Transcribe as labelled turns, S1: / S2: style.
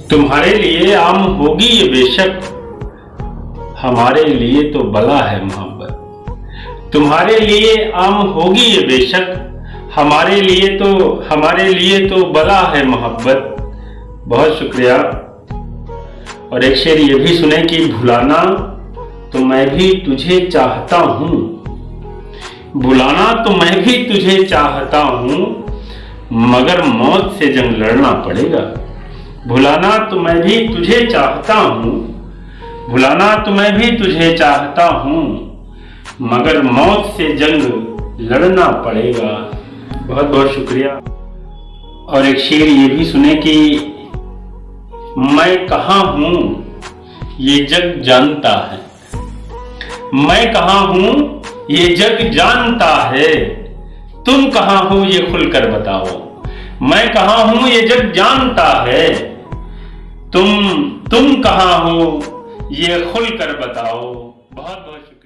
S1: तुम्हारे लिए आम होगी ये बेशक, हमारे लिए तो बला है मोहब्बत। तुम्हारे लिए आम होगी ये बेशक, हमारे लिए तो बला है मोहब्बत। बहुत शुक्रिया। और एक शेर ये भी सुने कि भुलाना तो मैं भी तुझे चाहता हूँ, भुलाना तो मैं भी तुझे चाहता हूँ, मगर मौत से जंग लड़ना पड़ेगा। भुलाना तो मैं भी तुझे चाहता हूँ, भुलाना तो मैं भी तुझे चाहता हूँ, मगर मौत से जंग लड़ना पड़ेगा। बहुत बहुत शुक्रिया। और एक शेर ये भी सुने कि मैं कहाँ हूँ ये जग जानता है, मैं कहाँ हूँ ये जग जानता है, तुम कहाँ हो ये खुलकर बताओ। मैं कहाँ हूँ ये जग जानता है, तुम कहाँ हो ये खुलकर बताओ। बहुत बहुत शुक्रिया।